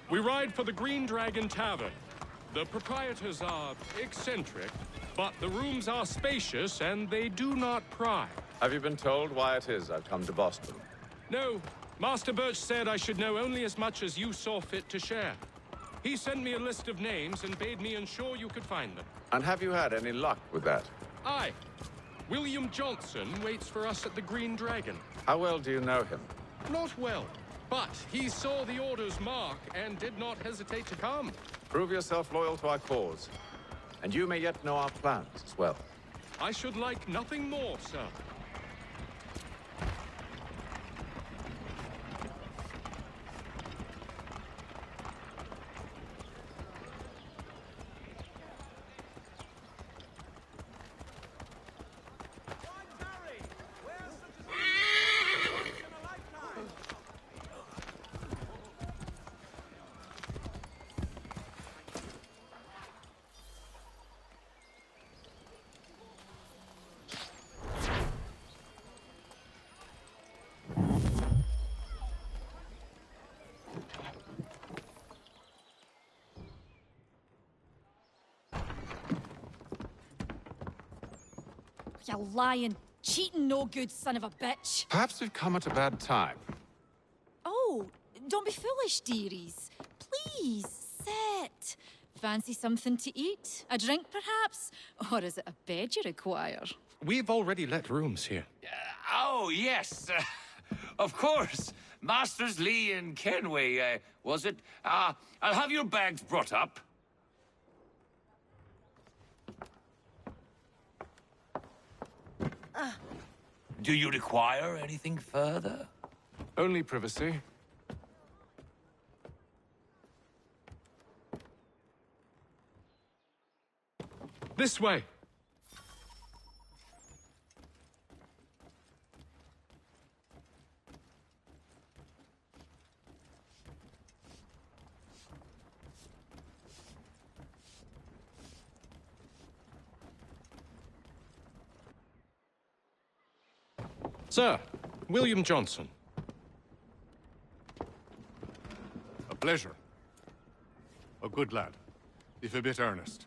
We ride for the Green Dragon Tavern. The proprietors are eccentric, but the rooms are spacious and they do not pry. Have you been told why it is I've come to Boston? No, Master Birch said I should know only as much as you saw fit to share. He sent me a list of names and bade me ensure you could find them. And have you had any luck with that? Aye. William Johnson waits for us at the Green Dragon. How well do you know him? Not well, but he saw the order's mark and did not hesitate to come. Prove yourself loyal to our cause. And you may yet know our plans as well. I should like nothing more, sir. You lying, cheating, no good son of a bitch. Perhaps we've come at a bad time. Oh, don't be foolish, dearies. Please, sit. Fancy something to eat? A drink, perhaps? Or is it a bed you require? We've already let rooms here. Oh, yes. Of course. Masters Lee and Kenway, was it? I'll have your bags brought up. Do you require anything further? Only privacy. This way. Sir, William Johnson. A pleasure. A good lad, if a bit earnest.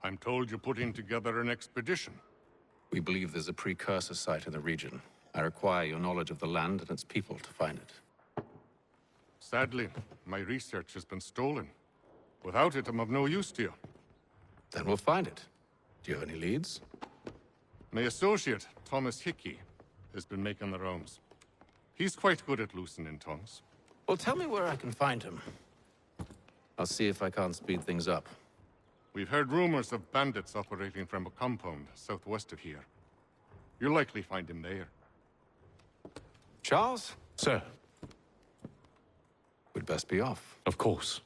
I'm told you're putting together an expedition. We believe there's a precursor site in the region. I require your knowledge of the land and its people to find it. Sadly, my research has been stolen. Without it, I'm of no use to you. Then we'll find it. Do you have any leads? My associate, Thomas Hickey, has been making the rounds. He's quite good at loosening tongues. Well, tell me where I can find him. I'll see if I can't speed things up. We've heard rumors of bandits operating from a compound southwest of here. You'll likely find him there. Charles? Sir, We'd best be off. of course.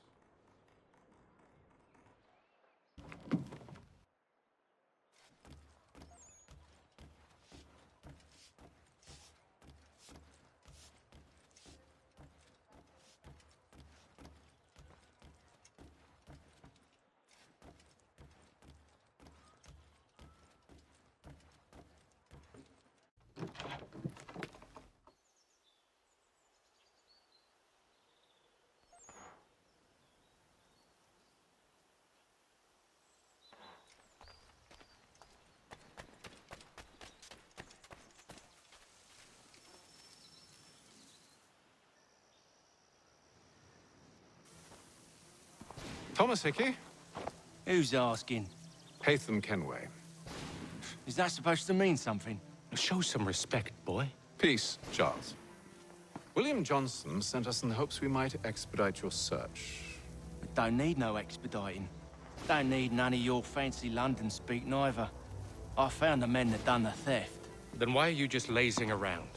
Thomas Hickey? Who's asking? Haytham Kenway. Is that supposed to mean something? Show some respect, boy. Peace, Charles. William Johnson sent us in the hopes we might expedite your search. I don't need no expediting. Don't need none of your fancy London speak neither. I found the men that done the theft. Then why are you just lazing around?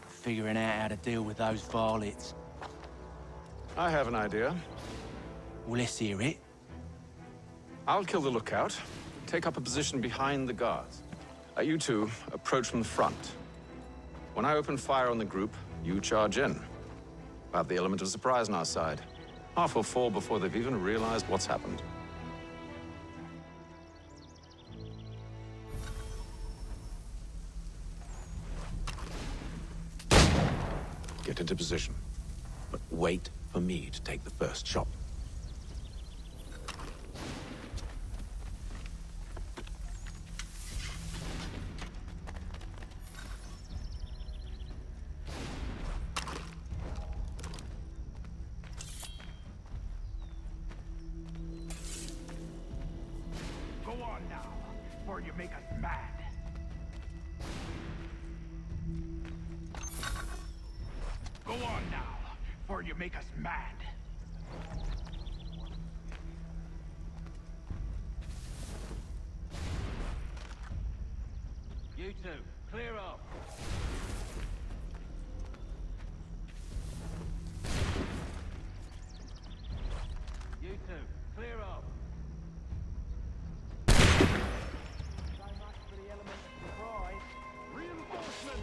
Figuring out how to deal with those varlets. I have an idea. Well, let's hear it. I'll kill the lookout, take up a position behind the guards. You two approach from the front. When I open fire on the group, you charge in. We'll have the element of surprise on our side. Half will fall before they've even realized what's happened. Get into position. But wait for me to take the first shot. Go on now, before you make us mad. Go on now, before you make us mad. You two, clear up. You two, clear up. So much for the element of surprise. Reinforcement!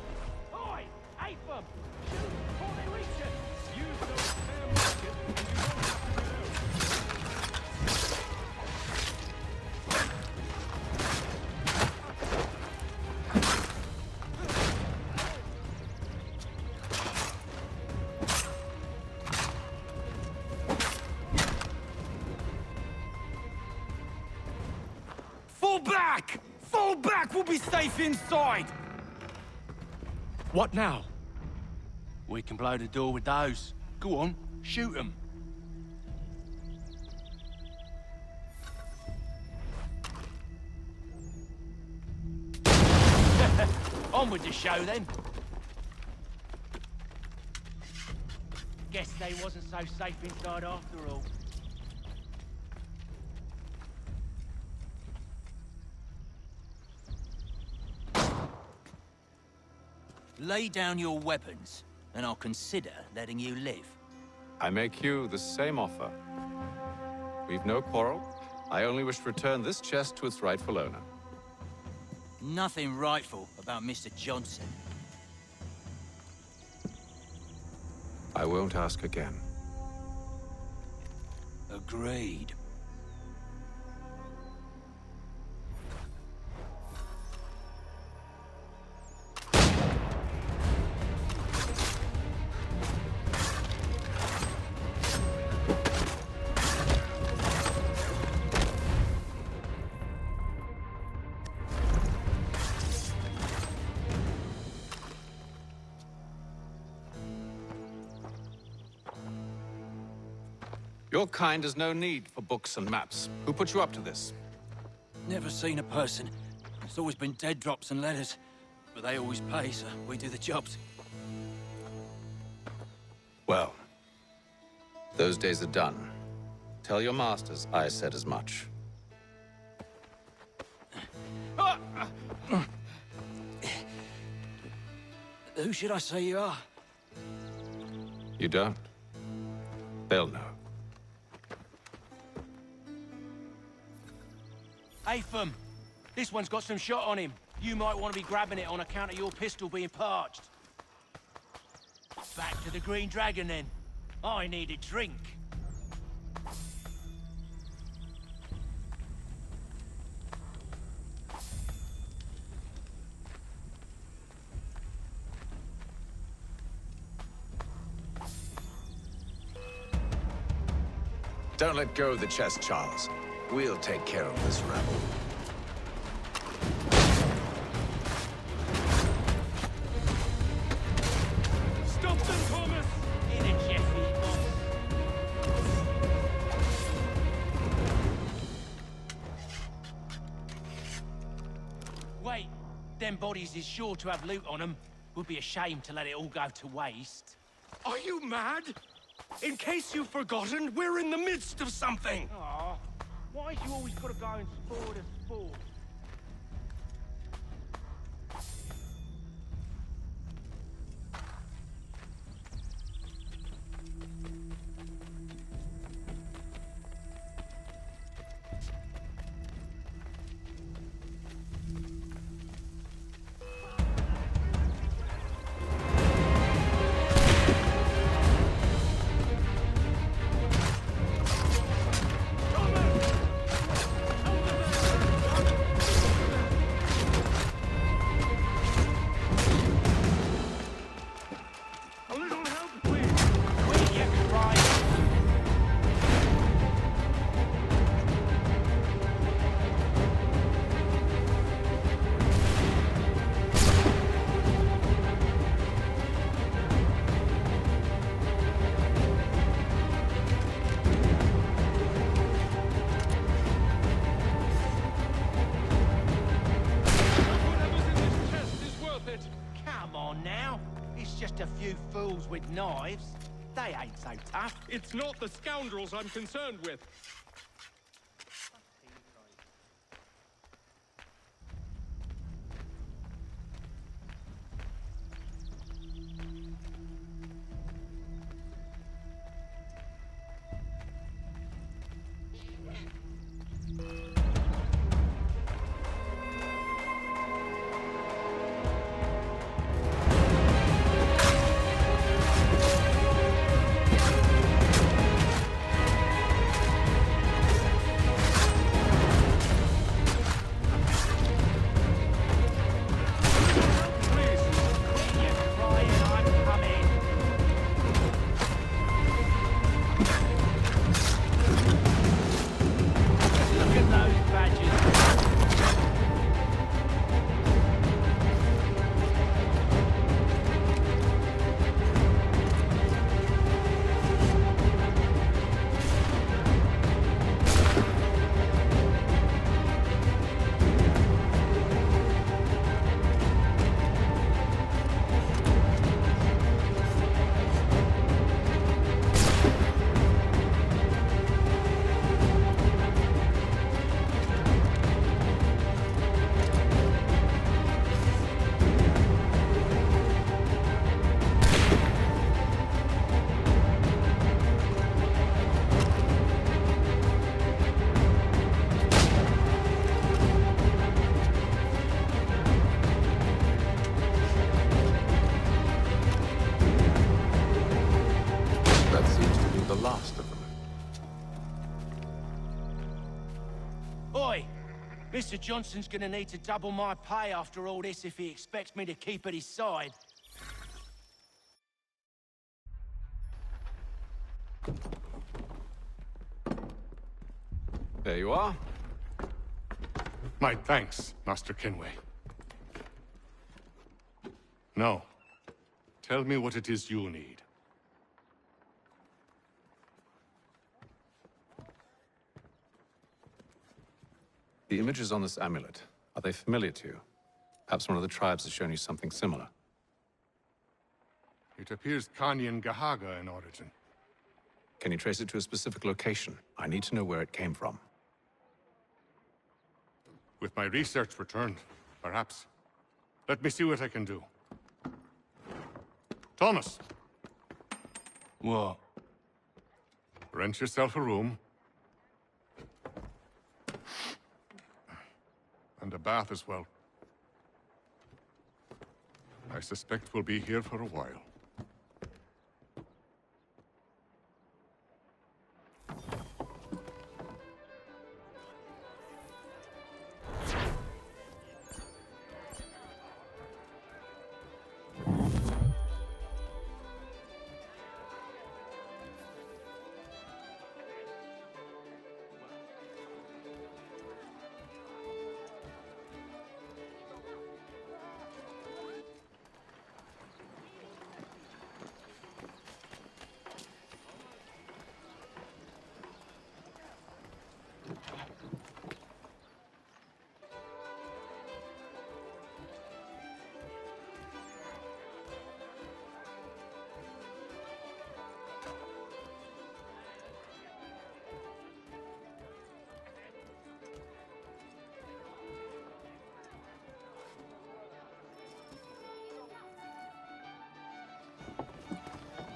Oi! Ape them! Shoot before they reach it! Use those damn rockets and you won't have to get out. Fall back! Fall back! We'll be safe inside! What now? We can blow the door with those. Go on, shoot them. On with the show, then. Guess they wasn't so safe inside after all. Lay down your weapons, and I'll consider letting you live. I make you the same offer. We've no quarrel. I only wish to return this chest to its rightful owner. Nothing rightful about Mr. Johnson. I won't ask again. Agreed. Your kind has no need for books and maps. Who put you up to this? Never seen a person. It's always been dead drops and letters. But they always pay, so we do the jobs. Well, those days are done. Tell your masters I said as much. Who should I say you are? You don't? They'll know. Apham, this one's got some shot on him. You might want to be grabbing it on account of your pistol being parched. Back to the Green Dragon, then. I need a drink. Don't let go of the chest, Charles. We'll take care of this rebel. Stop them, Thomas! In a jiffy, boss. Wait, them bodies is sure to have loot on them. Would be a shame to let it all go to waste. Are you mad? In case you've forgotten, we're in the midst of something! Aw, why you always gotta go and spoil the sport? few fools with knives. They ain't so tough. It's not the scoundrels I'm concerned with. Mr. Johnson's gonna need to double my pay after all this if he expects me to keep at his side. There you are. My thanks, Master Kenway. Now, tell me what it is you need. The images on this amulet, are they familiar to you? Perhaps one of the tribes has shown you something similar. It appears Kanyan Gahaga in origin. Can you trace it to a specific location? I need to know where it came from. With my research returned, perhaps. Let me see what I can do. Thomas! What? Rent yourself a room. And a bath as well. I suspect we'll be here for a while.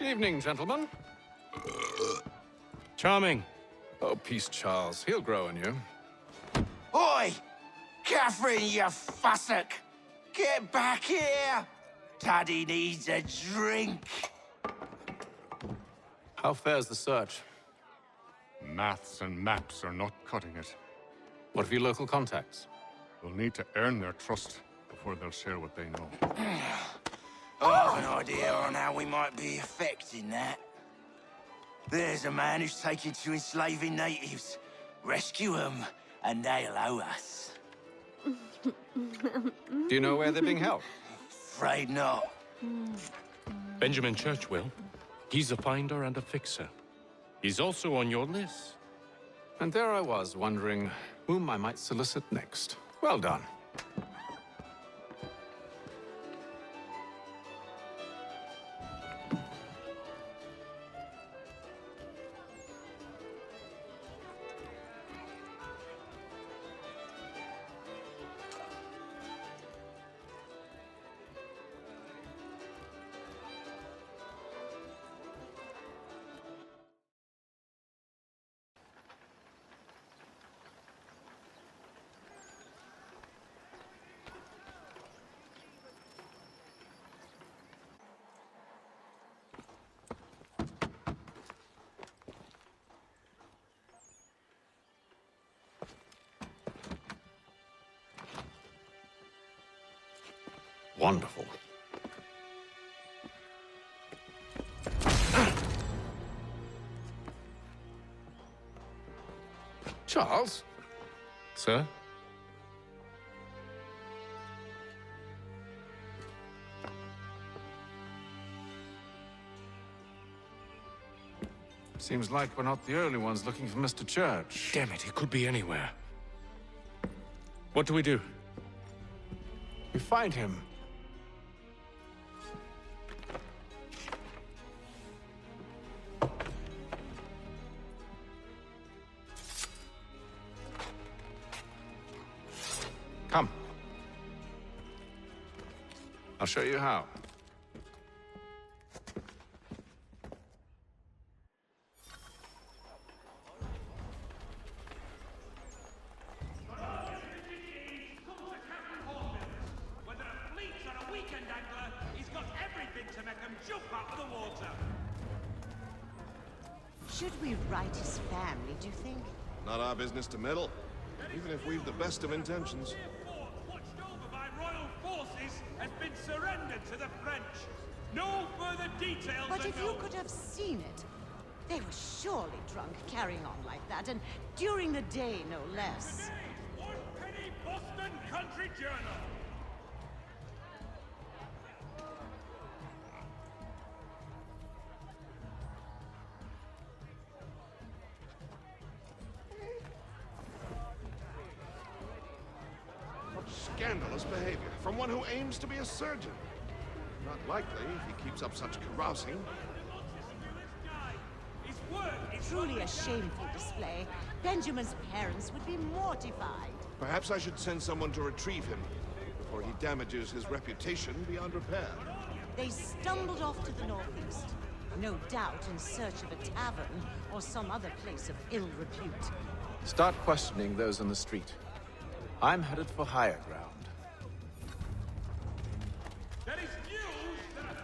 Evening, gentlemen. Charming. Oh, peace, Charles. He'll grow on you. Oi! Catherine, you fussock! Get back here! Taddy needs a drink. How fares the search? Maths and maps are not cutting it. What of your local contacts? We'll need to earn their trust before they'll share what they know. I've an idea on how we might be affecting that. There's a man who's taken to enslaving natives. Rescue them, and they'll owe us. Do you know where they're being held? Afraid not. Benjamin Church will. He's a finder and a fixer. He's also on your list. And there I was, wondering whom I might solicit next. Well done. Wonderful. Charles? Sir? Seems like we're not the only ones looking for Mr. Church. Damn it, he could be anywhere. What do we do? We find him. Come. I'll show you how. Whether a fleet or a weekend angler, he's got everything to make him jump out of the water. Should we write his family, do you think? Not our business to meddle, even if we've the best of intentions. Fort watched over by royal forces has been surrendered to the French. No further details But are if you known. could have seen it, they were surely drunk carrying on like that, and during the day, no less. Today's One Penny Boston Country Journal. What scandalous behavior from one who aims to be a surgeon. Not likely if he keeps up such carousing. His work is Truly a shameful display. Benjamin's parents would be mortified. Perhaps I should send someone to retrieve him before he damages his reputation beyond repair. They stumbled off to the northeast, no doubt in search of a tavern or some other place of ill repute. Start questioning those on the street. I'm headed for higher ground. There is news that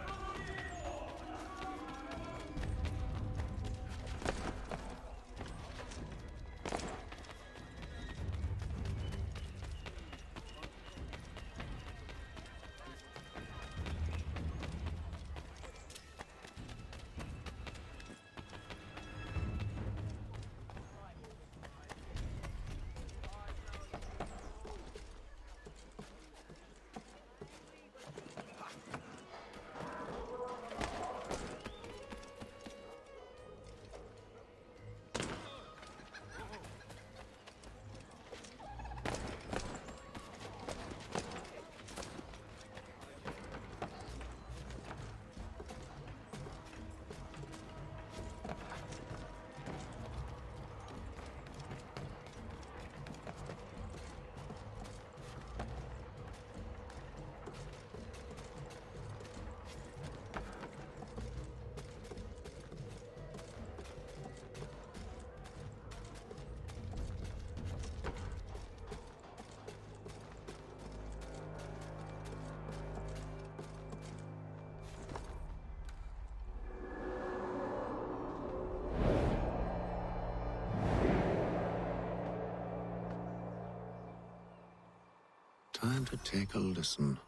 Time to take a listen.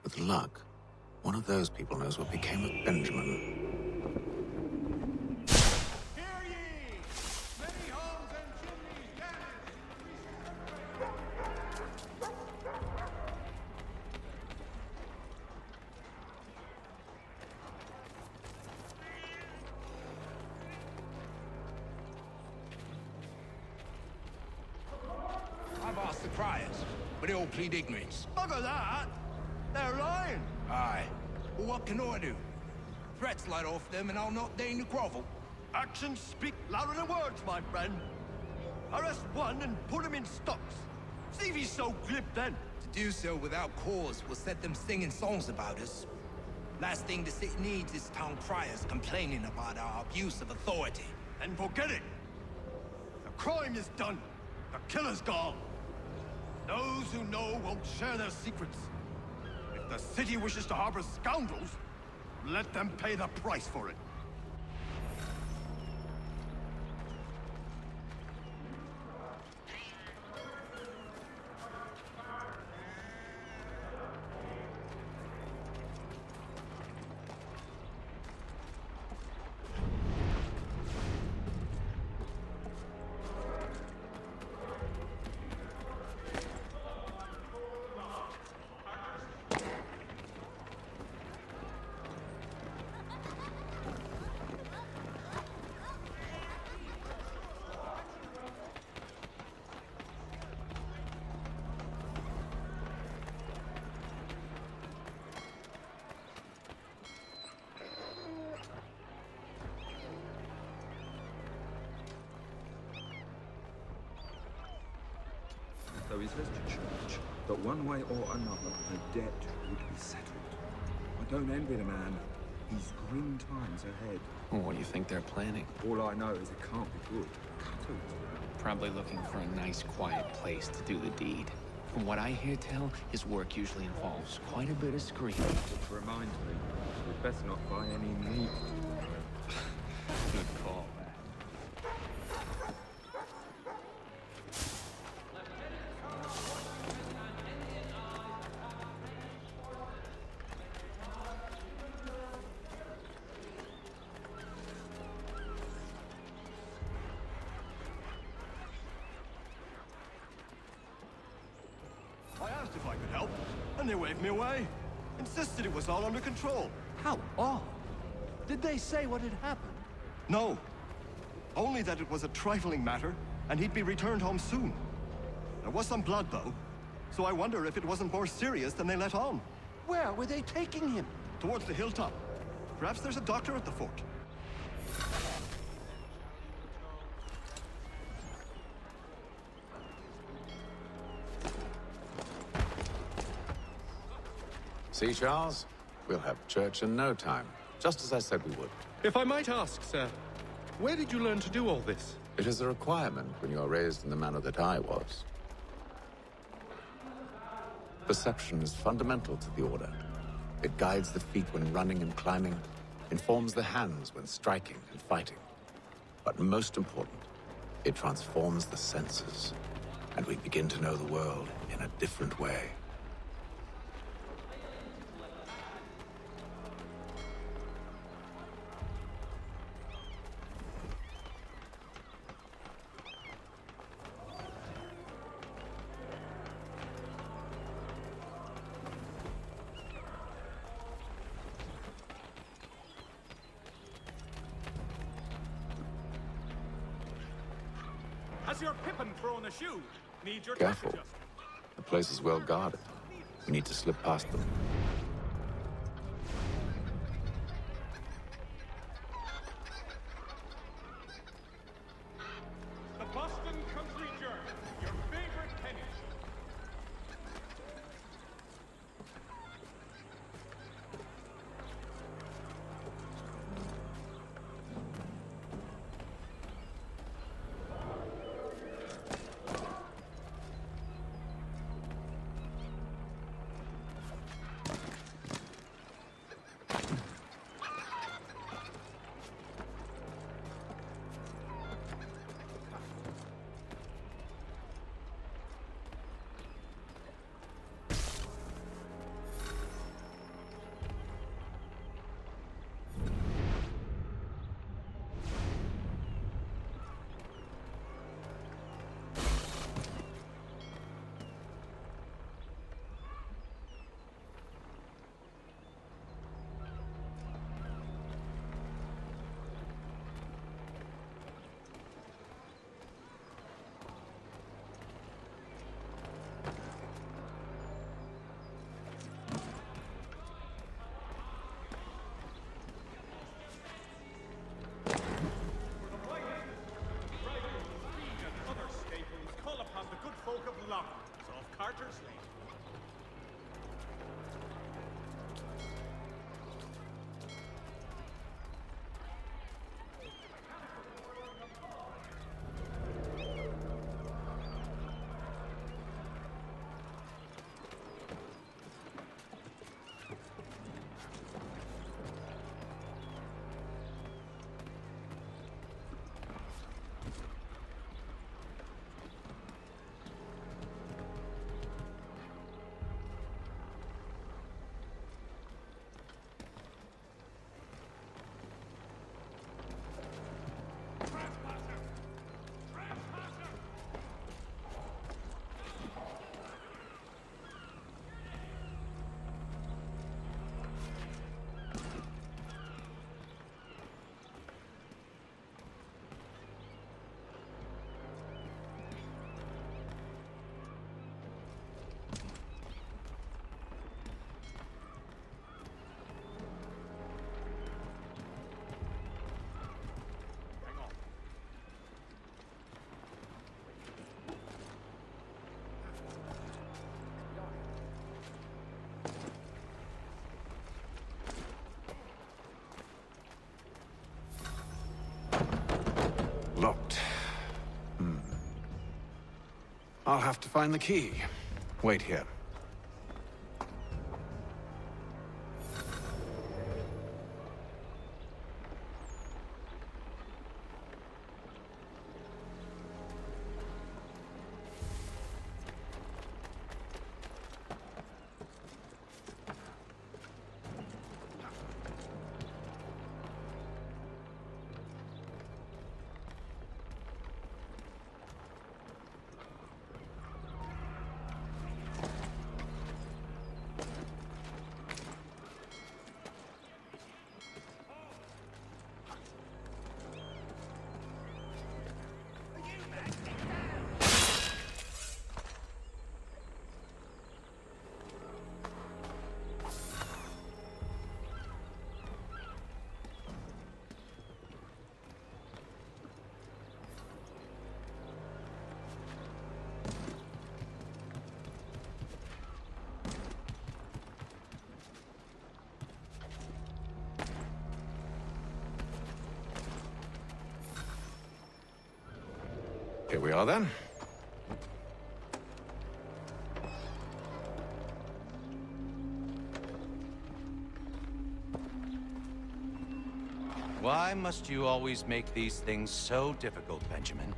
With luck, one of those people knows what became of Benjamin. hear ye! Many homes and chimneys damaged. I've asked the criers, but they all plead ignorance. Bugger that! They're lying. Aye. Well, what can I do? Threats light off them and I'll not deign to grovel. Actions speak louder than words, my friend. Arrest one and put him in stocks. See if he's so glib then. To do so without cause will set them singing songs about us. Last thing the city needs is town criers complaining about our abuse of authority. And forget it. The crime is done. The killer's gone. Those who know won't share their secrets. If the city wishes to harbor scoundrels, let them pay the price for it. so he says to church that one way or another the debt would be settled. I don't envy the man. He's grim times ahead. Well, what do you think they're planning? All I know is it can't be good. Cut it. Probably looking for a nice, quiet place to do the deed. From what I hear tell, his work usually involves quite a bit of screaming. Which reminds me, we'd best not buy any meat. Good call. I asked if I could help, and they waved me away. Insisted it was all under control. How odd. Did they say what had happened? No. Only that it was a trifling matter, and he'd be returned home soon. There was some blood, though, so I wonder if it wasn't more serious than they let on. Where were they taking him? Towards the hilltop. Perhaps there's a doctor at the fort. See, Charles? We'll have church in no time, just as I said we would. If I might ask, sir, where did you learn to do all this? It is a requirement when you are raised in the manner that I was. Perception is fundamental to the Order. It guides the feet when running and climbing, informs the hands when striking and fighting. But most important, it transforms the senses, and we begin to know the world in a different way. Has your pippin thrown a shoe? Need your Careful. The place is well guarded. We need to slip past them. The Boston Country Journal, your favorite penny shop. I'll have to find the key. Wait here. Here we are, then. Why must you always make these things so difficult, Benjamin?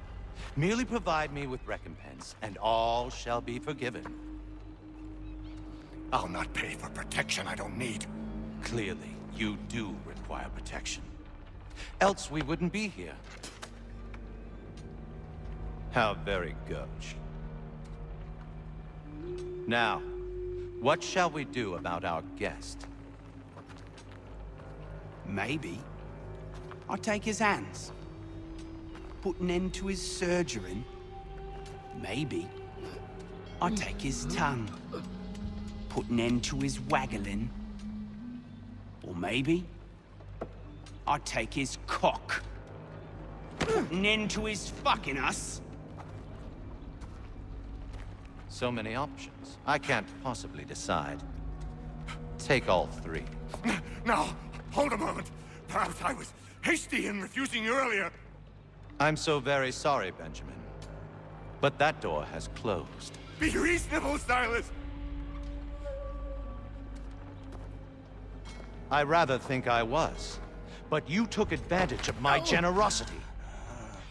Merely provide me with recompense, and all shall be forgiven. I'll not pay for protection I don't need. Clearly, you do require protection. Else we wouldn't be here. How very gauche. Now, what shall we do about our guest? Maybe I'll take his hands. Put an end to his surgering. Maybe I'll take his tongue. Put an end to his waggling. Or maybe I'll take his cock. Put an end to his fucking us. So many options. I can't possibly decide. Take all three. Now, hold a moment. Perhaps I was hasty in refusing you earlier. I'm so very sorry, Benjamin. But that door has closed. Be reasonable, Silas! I rather think I was. But you took advantage of my generosity.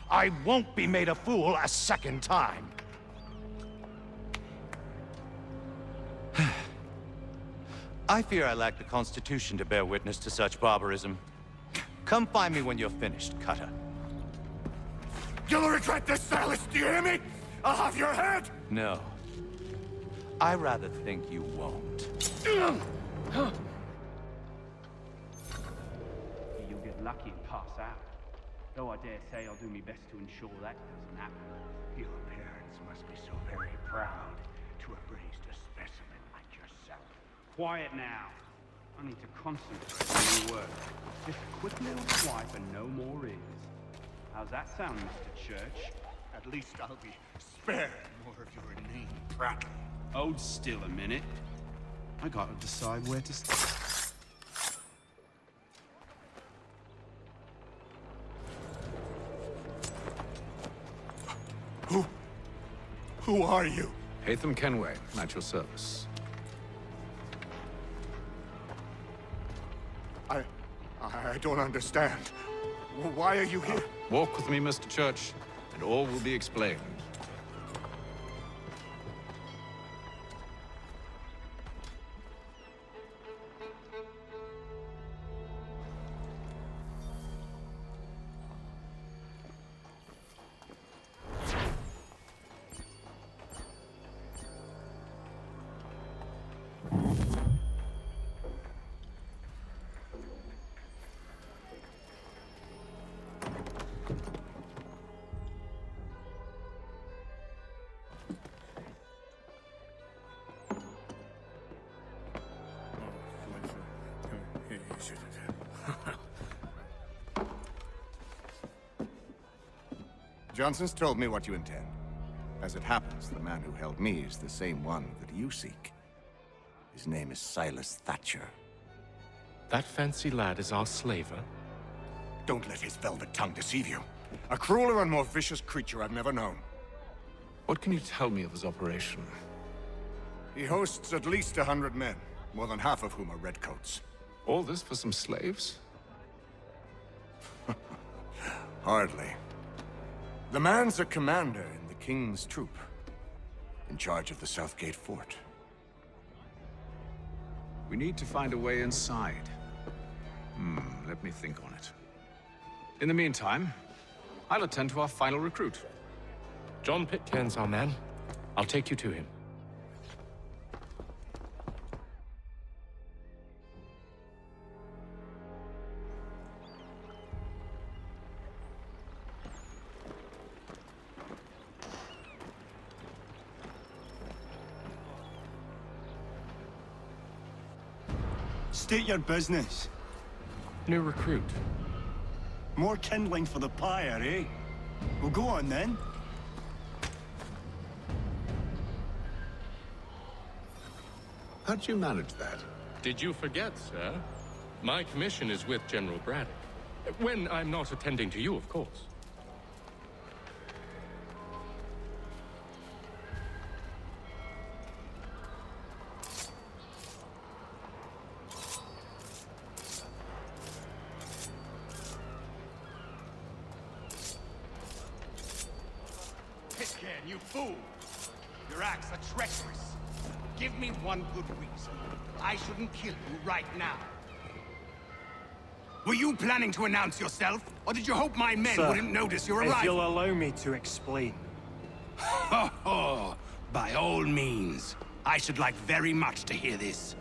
I won't be made a fool a second time. I fear I lack the constitution to bear witness to such barbarism. Come find me when you're finished, Cutter. You'll regret this, Silas, do you hear me? I'll have your head! No. I rather think you won't. You'll get lucky and pass out. Though I dare say I'll do my best to ensure that doesn't happen. Your parents must be so very proud to have raised a specimen like yourself. Quiet now. I need to concentrate on your work. Just a quick little swipe and no more is. How's that sound, Mr. Church? At least I'll be spared more of your inane prattle. Hold still a minute. I gotta decide where to start. Who are you? Hatham Kenway, at your service. I don't understand. Why are you here? Walk with me, Mr. Church, and all will be explained. Johnson's told me what you intend. As it happens, the man who held me is the same one that you seek. His name is Silas Thatcher. That fancy lad is our slaver? Don't let his velvet tongue deceive you. A crueler and more vicious creature I've never known. What can you tell me of his operation? He hosts at least 100 men, more than half of whom are redcoats. All this for some slaves? Hardly. The man's a commander in the King's troop, in charge of the Southgate Fort. We need to find a way inside. Let me think on it. In the meantime, I'll attend to our final recruit. John Pitcairn's our man. I'll take you to him. State your business. New recruit. More kindling for the pyre, eh? Well, go on then. How'd you manage that? Did you forget, sir? My commission is with General Braddock. When I'm not attending to you, of course. Pitcairn, you fool! Your acts are treacherous. Give me one good reason. I shouldn't kill you right now. Were you planning to announce yourself? Or did you hope my men Sir, wouldn't notice your arrival? if you'll allow me to explain. Ho ho! By all means. I should like very much to hear this.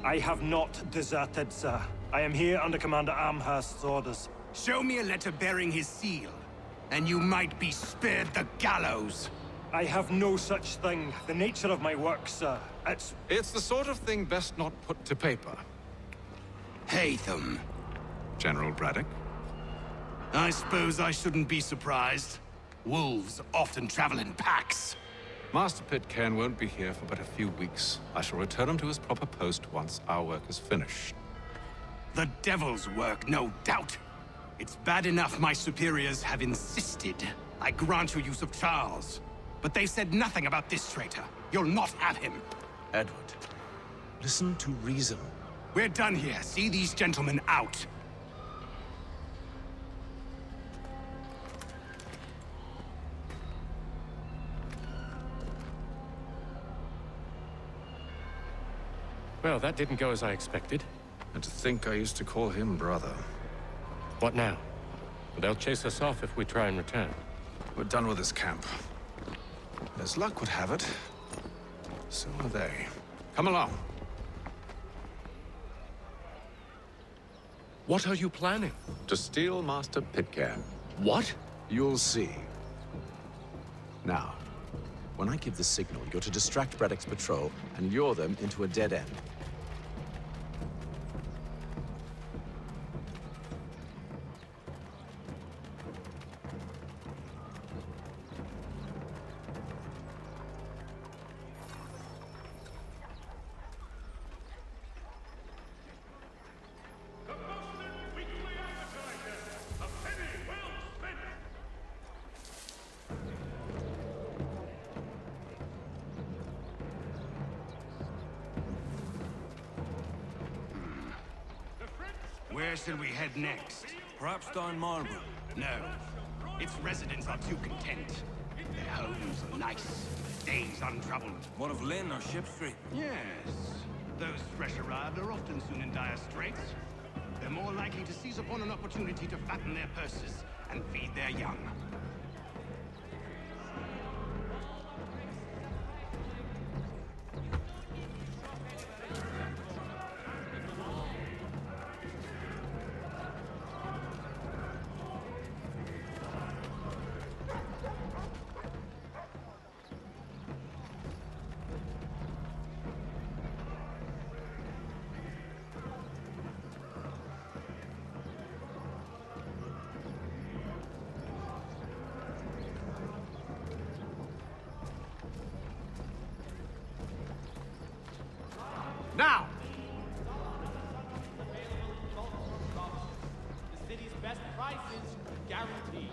I have not deserted, sir. I am here under Commander Amherst's orders. Show me a letter bearing his seal, and you might be spared the gallows. I have no such thing. The nature of my work, sir, It's the sort of thing best not put to paper. Hatham. General Braddock? I suppose I shouldn't be surprised. Wolves often travel in packs. Master Pitcairn won't be here for but a few weeks. I shall return him to his proper post once our work is finished. The devil's work, no doubt. It's bad enough my superiors have insisted I grant you use of Charles. But they've said nothing about this traitor. You'll not have him. Edward, listen to reason. We're done here. See these gentlemen out. Well, that didn't go as I expected. And to think I used to call him brother. What now? They'll chase us off if we try and return. We're done with this camp. As luck would have it, so are they. Come along. What are you planning? To steal Master Pitcairn. What? You'll see. Now, when I give the signal, you're to distract Braddock's patrol and lure them into a dead end. Where should we head next? Perhaps down Marble. No. Its residents are too content. Their homes are nice, days untroubled. One of Lynn or Ship Street? Yes. Those fresh arrived are often soon in dire straits. They're more likely to seize upon an opportunity to fatten their purses and feed their young. Now! The city's best prices guaranteed.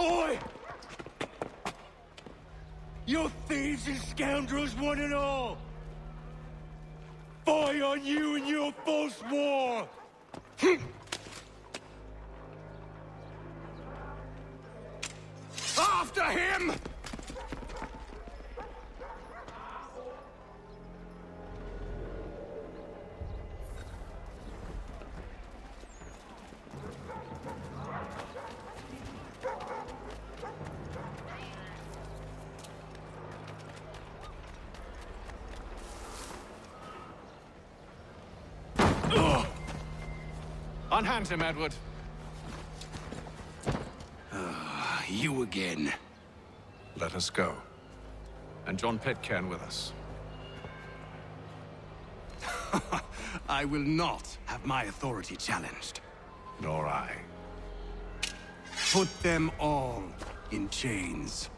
Oi! You thieves and scoundrels, one and all! Fie on you and your false war! After him! Unhand him, Edward. You again. Let us go. And John Pitcairn with us. I will not have my authority challenged. Nor I. Put them all in chains.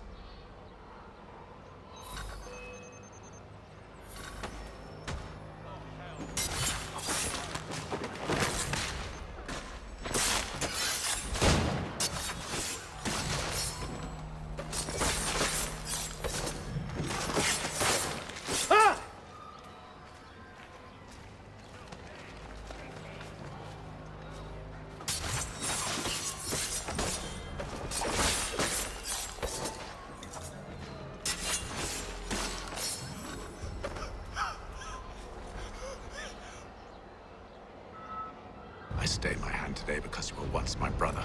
I stay my hand today because you were once my brother,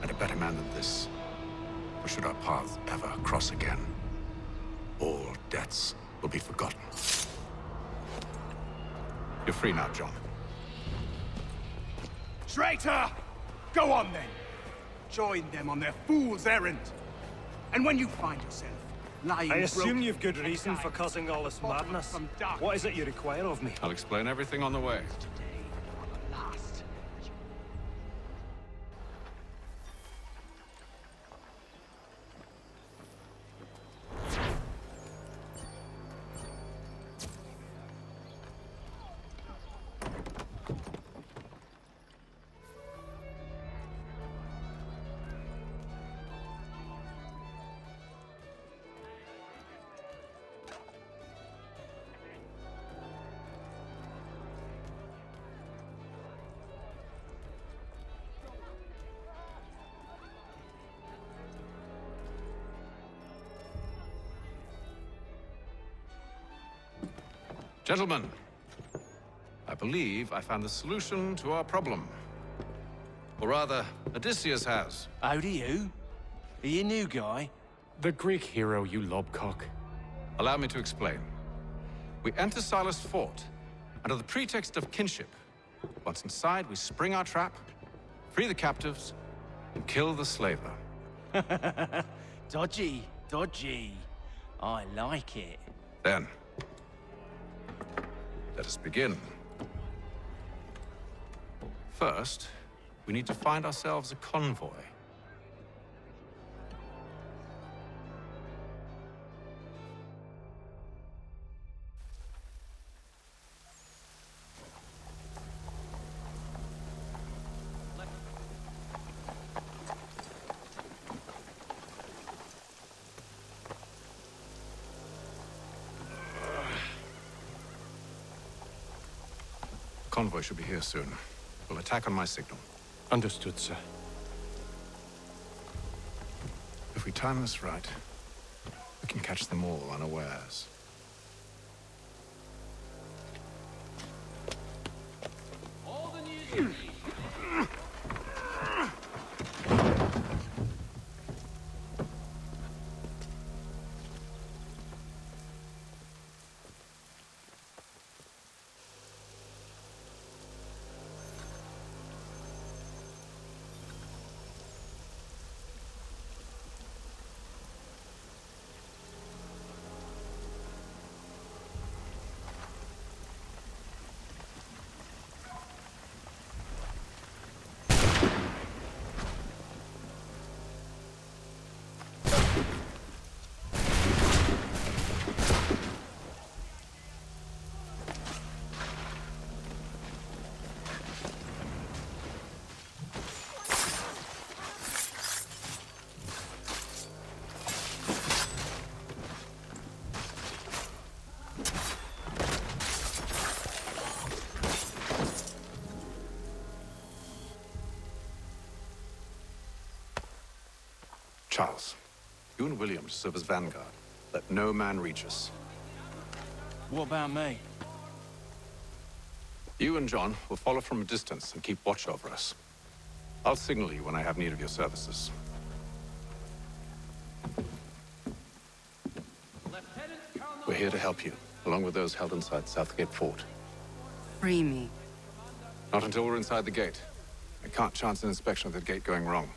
and a better man than this. For should our paths ever cross again, all debts will be forgotten. You're free now, John. Traitor! Go on then! Join them on their fool's errand! And when you find yourself lying I assume broken you've good reason for causing all this madness. What is it you require of me? I'll explain everything on the way. Gentlemen, I believe I found the solution to our problem. Or rather, Odysseus has. How do you? Are you a new guy? The Greek hero, you lobcock. Allow me to explain. We enter Silas' fort under the pretext of kinship. Once inside, we spring our trap, free the captives, and kill the slaver. Dodgy, dodgy. I like it. Then, let us begin. First, we need to find ourselves a convoy. Convoy should be here soon. We'll attack on my signal. Understood, sir. If we time this right, we can catch them all unawares. Charles, you and William serve as vanguard. Let no man reach us. What about me? You and John will follow from a distance and keep watch over us. I'll signal you when I have need of your services. We're here to help you, along with those held inside Southgate Fort. Free me. Not until we're inside the gate. I can't chance an inspection of the gate going wrong.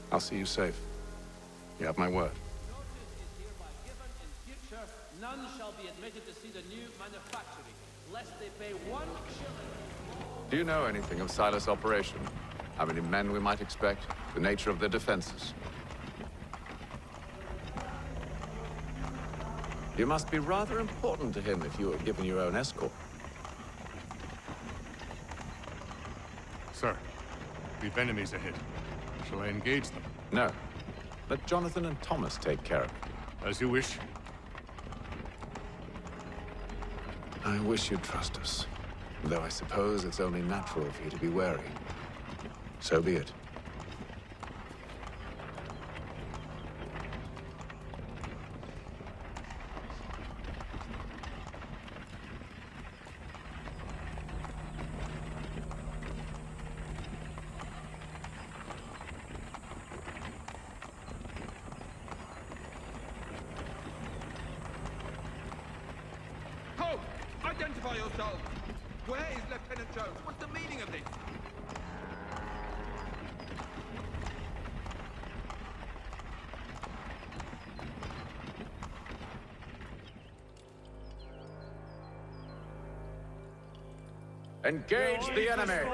I'll see you safe. You have my word. None shall be admitted to see the new manufactory, lest they pay 1 shilling. Do you know anything of Silas' operation? How many men we might expect? The nature of their defenses? You must be rather important to him if you were given your own escort. Sir, we've enemies ahead. Shall I engage them? No. Let Jonathan and Thomas take care of it. As you wish. I wish you'd trust us. Though I suppose it's only natural for you to be wary. So be it. Halt! Identify yourselves! Where is Lieutenant Jones? What's the meaning of this? Engage the enemy!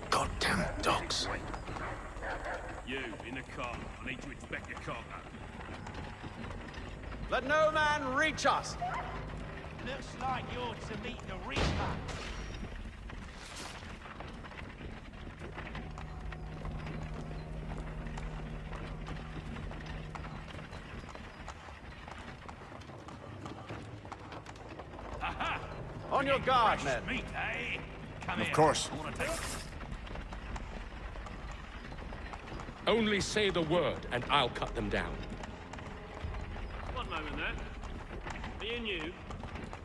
Goddamn dogs. You, in the car. I need to inspect your cargo. Let no man reach us! Looks like you're to meet the Reaper. On your guard, men. Meet, eh? Come Of here. course. I wanna take... Only say the word, and I'll cut them down. One moment there. Me and you.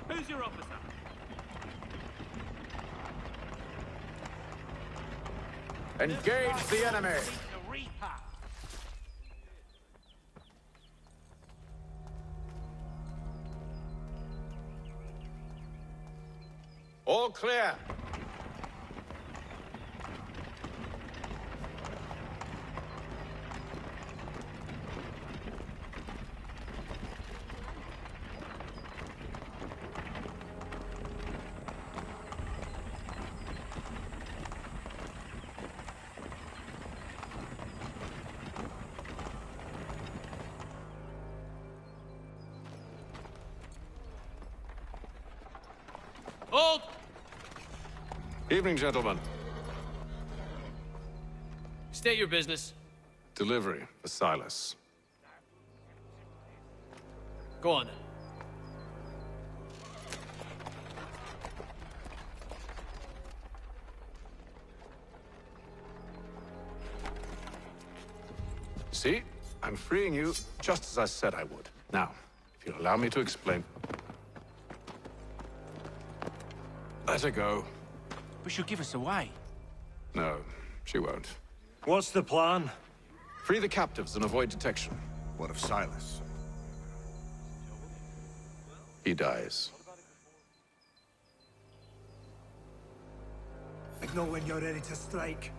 Who's your officer? Engage the enemy! The Reaper. All clear. Hold! Evening, gentlemen. State your business. Delivery for Silas. Go on then. See? I'm freeing you just as I said I would. Now, if you'll allow me to explain. Let her go. But she'll give us away. No, she won't. What's the plan? Free the captives and avoid detection. What of Silas? He dies. Signal when you're ready to strike.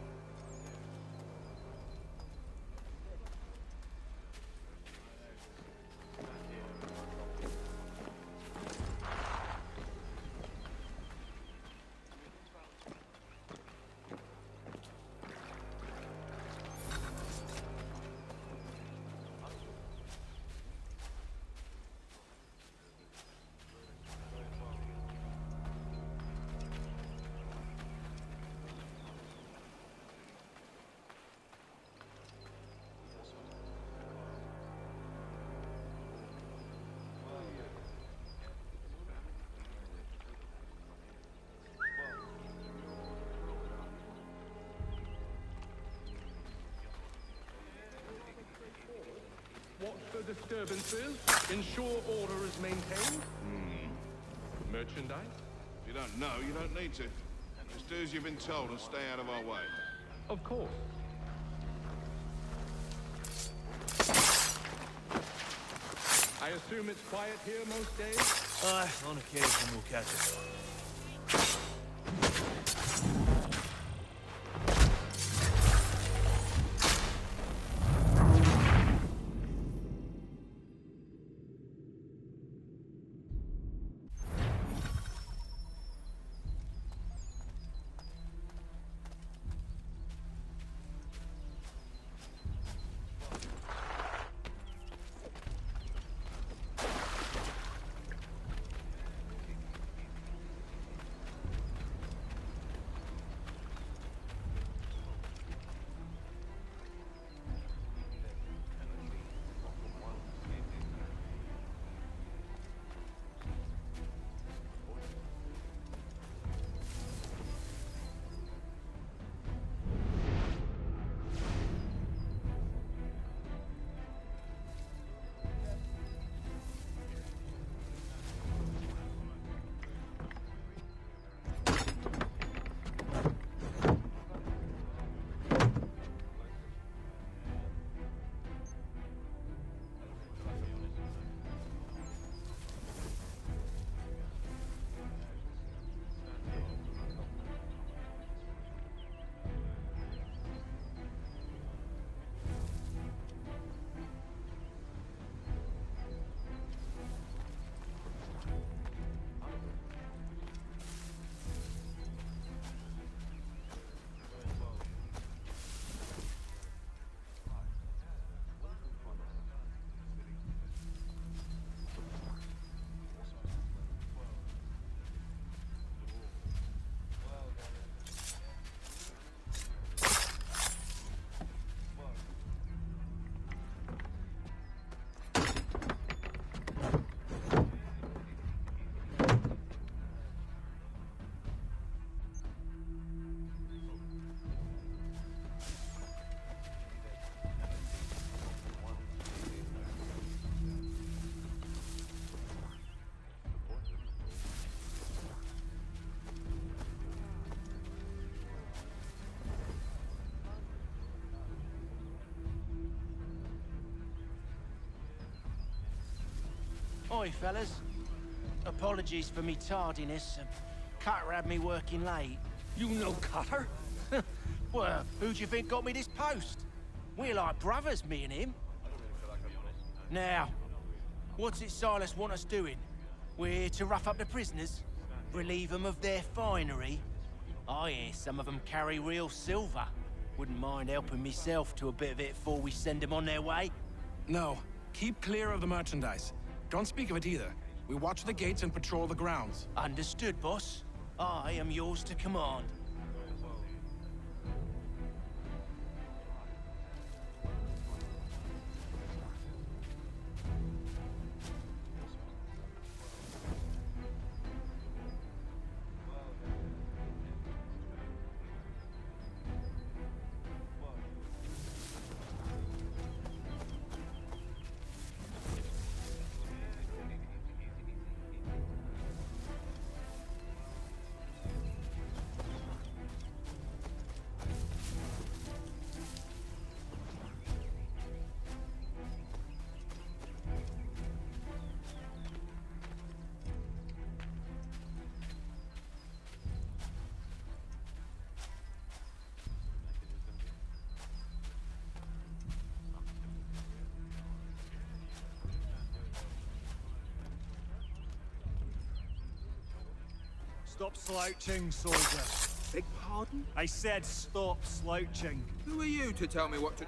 disturbances, ensure order is maintained. Merchandise? If you don't know, you don't need to. Just do as you've been told and stay out of our way. Of course. I assume it's quiet here most days? On occasion we'll catch it. Oi, fellas. Apologies for me tardiness. Cutter had me working late. You know Cutter? Well, who do you think got me this post? We're like brothers, me and him. Now, what's it Silas want us doing? We're here to rough up the prisoners? Relieve them of their finery? I hear some of them carry real silver. Wouldn't mind helping myself to a bit of it before we send them on their way. No. Keep clear of the merchandise. Don't speak of it either. We watch the gates and patrol the grounds. Understood, boss. I am yours to command. Stop slouching, soldier. Beg pardon? I said stop slouching. Who are you to tell me what to...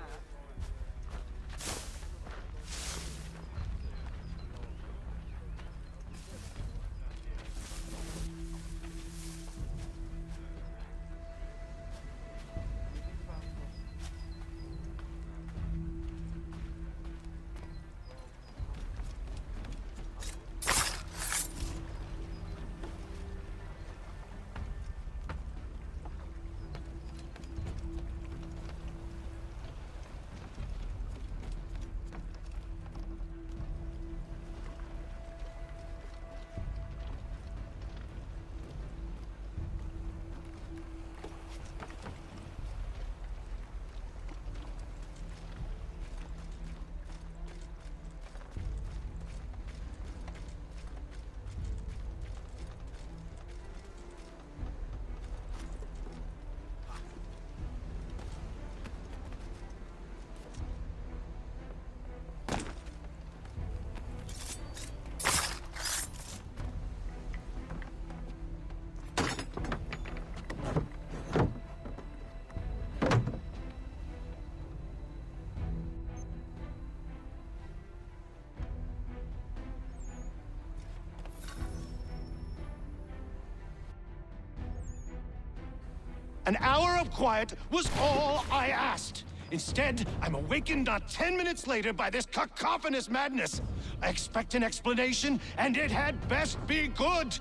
An hour of quiet was all I asked. Instead, I'm awakened not 10 minutes later by this cacophonous madness. I expect an explanation, and it had best be good.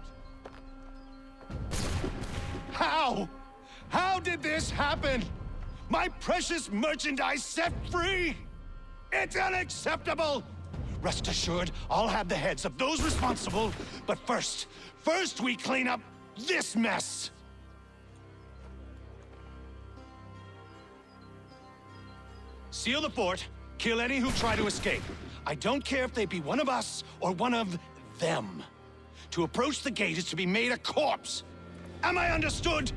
How? How did this happen? My precious merchandise set free? It's unacceptable! Rest assured, I'll have the heads of those responsible. But first we clean up this mess! Seal the fort, kill any who try to escape. I don't care if they be one of us or one of them. To approach the gate is to be made a corpse. Am I understood?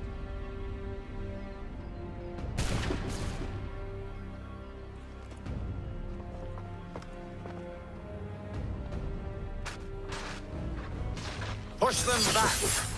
Push them back!